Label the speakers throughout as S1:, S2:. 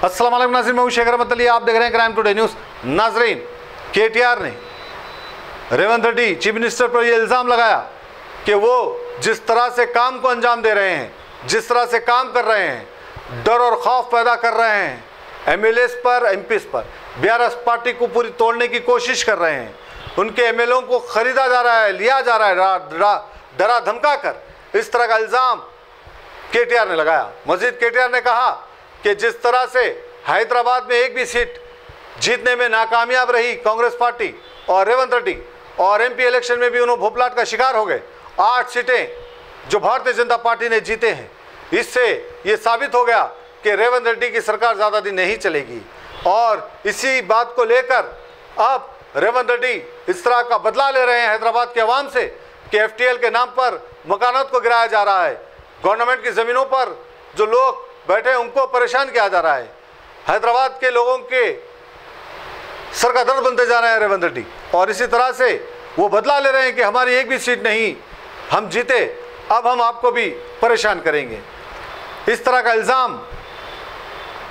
S1: अस्सलाम वालेकुम नाज़रीन, मैं शेखर अहमद अली, आप देख रहे हैं क्राइम टुडे न्यूज़। नाज़रीन, केटीआर ने रेवंत रेड्डी चीफ मिनिस्टर पर यह इल्ज़ाम लगाया कि वो जिस तरह से काम को अंजाम दे रहे हैं, जिस तरह से काम कर रहे हैं, डर और खौफ पैदा कर रहे हैं एमएलएस पर, एमपीस पर, बीआरएस पार्टी को पूरी तोड़ने की कोशिश कर रहे हैं। उनके एमएलओ को खरीदा जा रहा है, लिया जा रहा है डरा धमका कर। इस तरह का इल्ज़ाम केटीआर ने लगाया। मजीद केटीआर ने कहा कि जिस तरह से हैदराबाद में एक भी सीट जीतने में नाकामयाब रही कांग्रेस पार्टी और रेवंत रेड्डी, और एमपी इलेक्शन में भी उन्होंने भोपलाट का शिकार हो गए। 8 सीटें जो भारतीय जनता पार्टी ने जीते हैं, इससे ये साबित हो गया कि रेवंत रेड्डी की सरकार ज़्यादा दिन नहीं चलेगी। और इसी बात को लेकर अब रेवंत रेड्डी इस तरह का बदला ले रहे हैं हैदराबाद के अवाम से कि एफटीएल के नाम पर मकानात को गिराया जा रहा है, गवर्नमेंट की ज़मीनों पर जो लोग बैठे हैं उनको परेशान किया जा रहा है। हैदराबाद के लोगों के सर का दर्द बनते जा रहे हैं रेवंत रेड्डी, और इसी तरह से वो बदला ले रहे हैं कि हमारी एक भी सीट नहीं हम जीते, अब हम आपको भी परेशान करेंगे। इस तरह का इल्ज़ाम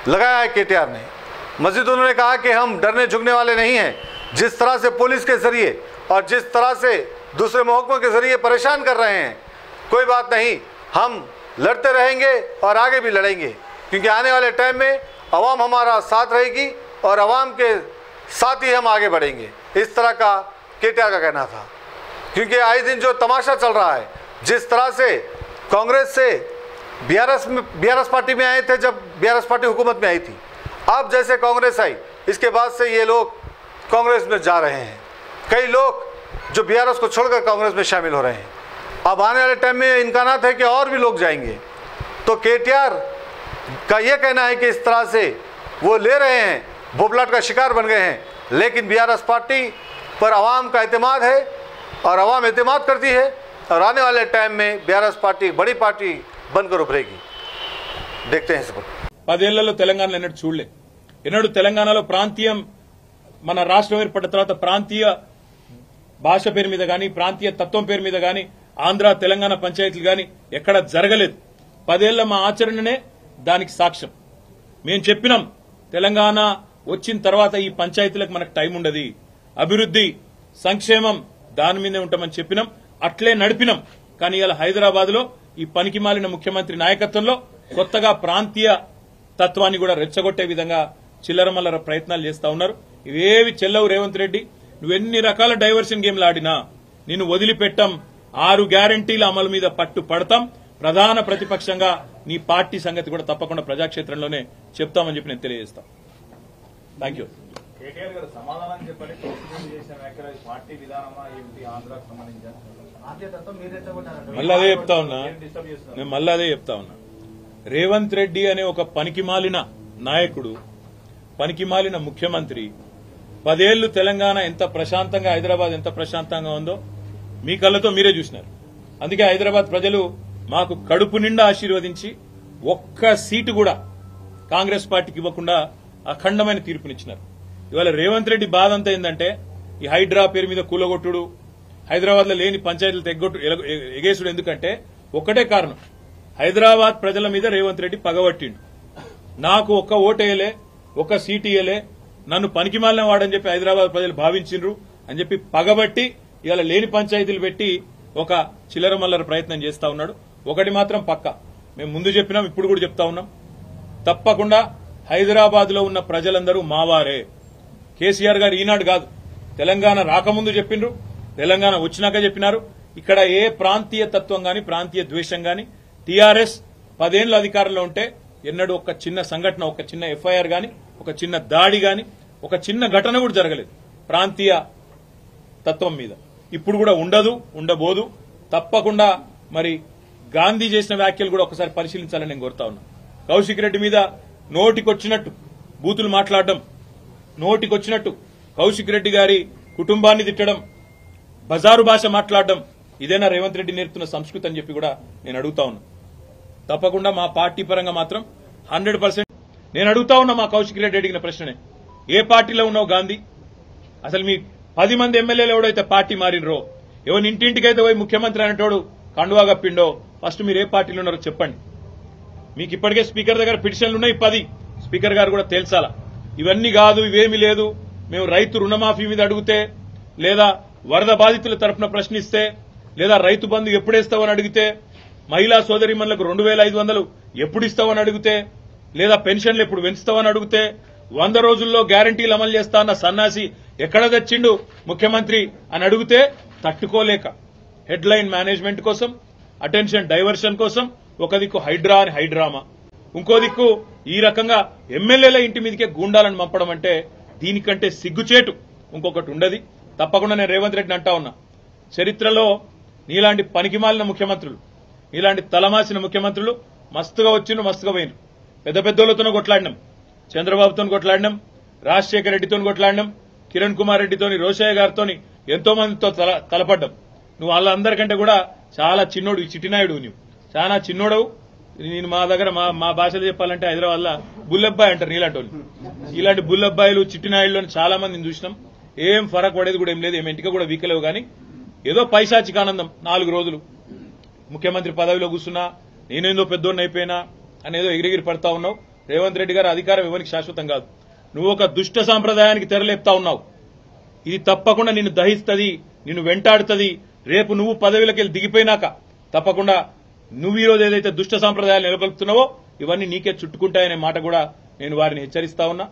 S1: लगाया है केटीआर ने। मजीद उन्होंने कहा कि हम डरने झुकने वाले नहीं हैं। जिस तरह से पुलिस के ज़रिए और जिस तरह से दूसरे महकमों के ज़रिए परेशान कर रहे हैं, कोई बात नहीं, हम लड़ते रहेंगे और आगे भी लड़ेंगे, क्योंकि आने वाले टाइम में अवाम हमारा साथ रहेगी और अवाम के साथ ही हम आगे बढ़ेंगे। इस तरह का केटीआर का कहना था। क्योंकि आए दिन जो तमाशा चल रहा है, जिस तरह से कांग्रेस से बीआरएस पार्टी में आए थे, जब बीआरएस पार्टी हुकूमत में आई थी, अब जैसे कांग्रेस आई, इसके बाद से ये लोग कांग्रेस में जा रहे हैं। कई लोग जो बीआरएस को छोड़कर कांग्रेस में शामिल हो रहे हैं। अब आने वाले टाइम में इम्कानात है कि और भी लोग जाएंगे। तो केटीआर का ये कहना है कि इस तरह से वो ले रहे हैं, भोपलाट का शिकार बन गए हैं, लेकिन बीआरएस पार्टी पर आवाम का एतमाद है और आवाम एतमाद करती है, और आने वाले टाइम में बीआरएस पार्टी बड़ी पार्टी बनकर उभरेगी। देखते हैं इस पर।
S2: 10 ఏళ్లలో తెలంగాణలో ఎన్నడూ చూడలే. ఎన్నడూ తెలంగాణలో ప్రాంతీయం, మన రాష్ట్రం ఏర్పడిన తర్వాత ప్రాంతీయ భాష పేరు మీద గాని, ప్రాంతీయ తత్వం పేరు మీద గాని, ఆంధ్ర తెలంగాణ పంచాయతీలు గాని ఎక్కడ జరగలేదు. 10 ఏళ్ల మా ఆచరణనే దానికి సాక్ష్యం. మేము చెప్పినాం, తెలంగాణ వచ్చిన తర్వాత ఈ పంచాయతీలకు మనకు టైం ఉండదు, అభివృద్ధి సంక్షేమం దాని మీదే ఉంటామని చెప్పినాం, అట్లే నడిపినాం. కానీ ఇలా హైదరాబాద్ లో ఈ పనికిమాలిన ముఖ్యమంత్రి నాయకత్వంలో కొత్తగా ప్రాంతీయ తత్వాన్ని కూడా రెచ్చగొట్టే విధంగా చిల్లరమల్లర ప్రయత్నాలు చేస్తా ఉన్నారు. ఇవేవి చెల్లవు రేవంత్ రెడ్డి. నువ్వెన్ని రకాల డైవర్షన్ గేమ్లు ఆడినా నిన్ను వదిలిపెట్టాం. 6 గ్యారంటీల అమలు మీద పట్టు పడతాం. ప్రధాన ప్రతిపక్షంగా నీ పార్టీ సంగతి కూడా తప్పకుండా ప్రజాక్షేత్రంలోనే చెప్తామని చెప్పి నేను తెలియజేస్తాను. Thank you.
S3: కేటీఆర్ గారు సమాధానం చెప్పండి. కోర్టు చేసిన వ్యాఖ్యలు పార్టీ విధానమా ఏమిటి, ఆంధ్రాకు సంబంధించిన
S2: మళ్ళీ అదే చెప్తా ఉన్నా, నేను మళ్ళీ అదే చెప్తా ఉన్నా. రేవంత్ రెడ్డి అనే ఒక పనికిమాలిన నాయకుడు, పనికిమాలిన ముఖ్యమంత్రి 10 ఏళ్లు తెలంగాణ ఎంత ప్రశాంతంగా, హైదరాబాద్ ఎంత ప్రశాంతంగా ఉందో మీ కళ్ళతో మీరే చూసినారు. అందుకే హైదరాబాద్ ప్రజలు మాకు కడుపు నిండా ఆశీర్వదించి ఒక్క సీటు కూడా కాంగ్రెస్ పార్టీకి ఇవ్వకుండా అఖండమైన తీర్పునిచ్చినారు. ఇవాళ రేవంత్ రెడ్డి బాధ అంతా ఏంటంటే ఈ హైడ్రా పేరు మీద కూలగొట్టుడు, హైదరాబాద్ లో లేని పంచాయతీలు ఎగేసుడు. ఎందుకంటే ఒక్కటే కారణం, హైదరాబాద్ ప్రజల మీద రేవంత్ రెడ్డి పగబట్టిండు. నాకు ఒక్క ఓటేయలే, ఒక్క సీటు ఇయ్యలే, నన్ను పనికిమాలిన వాడని చెప్పి హైదరాబాద్ ప్రజలు భావించిండ్రు అని చెప్పి పగబట్టి ఇవాళ లేని పంచాయతీలు పెట్టి ఒక చిల్లరమల్లర ప్రయత్నం చేస్తా ఉన్నాడు. ఒకటి మాత్రం పక్కా, మేము ముందు చెప్పినాం, ఇప్పుడు కూడా చెప్తా ఉన్నాం, తప్పకుండా హైదరాబాద్ లో ఉన్న ప్రజలందరూ మావారే. కేసీఆర్ గారు ఈనాడు కాదు, తెలంగాణ రాకముందు చెప్పిండ్రు, తెలంగాణ వచ్చినాక చెప్పినారు. ఇక్కడ ఏ ప్రాంతీయ తత్వం గాని, ప్రాంతీయ ద్వేషం గాని, టీఆర్ఎస్ 10 ఏళ్ల అధికారంలో ఉంటే ఎన్నడూ ఒక చిన్న సంఘటన, ఒక చిన్న ఎఫ్ఐఆర్ గాని, ఒక చిన్న దాడి గాని, ఒక చిన్న ఘటన కూడా జరగలేదు ప్రాంతీయ తత్వం మీద. ఇప్పుడు కూడా ఉండదు, ఉండబోదు. తప్పకుండా మరి గాంధీ చేసిన వ్యాఖ్యలు కూడా ఒకసారి పరిశీలించాలని నేను కోరుతా ఉన్నా. కౌశిక్ రెడ్డి మీద నోటికొచ్చినట్టు బూతులు మాట్లాడడం, నోటికొచ్చినట్టు కౌశిక్ రెడ్డి గారి కుటుంబాన్ని తిట్టడం, బజారు భాష మాట్లాడడం, ఇదేనా రేవంత్ రెడ్డి నేర్పుతున్న సంస్కృతి అని చెప్పి కూడా నేను అడుగుతా ఉన్నా. తప్పకుండా మా పార్టీ పరంగా మాత్రం 100% నేను అడుగుతా ఉన్నా. మా కౌశిక్ రెడ్డి అడిగిన ప్రశ్ననే, ఏ పార్టీలో ఉన్నావు గాంధీ? అసలు మీ 10 మంది ఎమ్మెల్యేలు ఎవడైతే పార్టీ మారినరో, ఎవరి ఇంటింటికైతే పోయి ముఖ్యమంత్రి అనేటోడు కండువా కప్పిండో, ఫస్ట్ మీరు ఏ పార్టీలో ఉన్నారో చెప్పండి. మీకు ఇప్పటికే స్పీకర్ దగ్గర పిటిషన్లు ఉన్నాయి 10, స్పీకర్ గారు కూడా తేల్చాలా. ఇవన్నీ కాదు, ఇవేమీ లేదు, మేము రైతు రుణమాఫీ మీద అడిగితే, లేదా వరద బాధితుల తరఫున ప్రశ్నిస్తే, లేదా రైతు బంధు ఎప్పుడేస్తావని అడిగితే, మహిళా సోదరిమణులకు 2500 ఎప్పుడు ఇస్తావని అడిగితే, లేదా పెన్షన్లు ఎప్పుడు పెంచుతావని అడిగితే, 100 రోజుల్లో గ్యారంటీలు అమలు చేస్తా అన్న సన్నాసి ఎక్కడ తెచ్చిండు ముఖ్యమంత్రి అని అడిగితే తట్టుకోలేక హెడ్లైన్ మేనేజ్మెంట్ కోసం, అటెన్షన్ డైవర్షన్ కోసం ఒక దిక్కు హైడ్రా అని హైడ్రామా, ఇంకో దిక్కు ఈ రకంగా ఎమ్మెల్యేల ఇంటి మీదకే గూండాలను పంపడం అంటే దీనికంటే సిగ్గుచేటు ఇంకొకటి ఉండదు. తప్పకుండా నేను రేవంత్ రెడ్డిని అంటా ఉన్నా, చరిత్రలో నీలాంటి పనికిమాలిన ముఖ్యమంత్రులు, నీలాంటి తలమాసిన ముఖ్యమంత్రులు మస్తుగా వచ్చిండ్రు, మస్తుగా పోయినరు. పెద్ద పెద్దోళ్లతోనూ కొట్లాడినాం, చంద్రబాబుతో కొట్లాడినాం, రాజశేఖర రెడ్డితో కొట్లాడినాం, కిరణ్ కుమార్ రెడ్డితోని, రోషయ్య గారితో ఎంతో మందితో తలపడ్డాం. నువ్వు వాళ్ళందరికంటే కూడా చాలా చిన్నోడు, చిట్టినాయుడు, నువ్వు చాలా చిన్నోడవు. నేను మా దగ్గర మా భాషలో చెప్పాలంటే హైదరాబాద్ లో బుల్లబ్బాయి అంటారు నీలాంటి వాళ్ళు. ఇలాంటి బుల్లబ్బాయిలు చిట్టినాయుళ్ళు చాలా మందిని చూసినాం. ఏం ఫరక్ పడేది కూడా ఏం లేదు, ఏం ఇంటికి కూడా వీకలేవు. కానీ ఏదో పైశాచిక ఆనందం, 4 రోజులు ముఖ్యమంత్రి పదవిలో కూర్చున్నా, నేనేందో పెద్దోడిని అయిపోయినా అనేదో ఎగిరిగిరి పడతా ఉన్నావు. రేవంత్ రెడ్డి గారు అధికారం ఎవరికి శాశ్వతం కాదు. నువ్వు ఒక దుష్ట సాంప్రదాయానికి తెరలేపుతా ఉన్నావు. ఇది తప్పకుండా నిన్ను దహిస్తుంది, నిన్ను వెంటాడుతుంది. రేపు నువ్వు పదవిలోకి వెళ్ళి దిగిపోయినాక తప్పకుండా నువ్వు ఈ రోజు ఏదైతే దుష్ట సాంప్రదాయాలు నెలకొల్పుతున్నావో ఇవన్నీ నీకే చుట్టుకుంటాయనే మాట కూడా నేను వారిని హెచ్చరిస్తా ఉన్నా.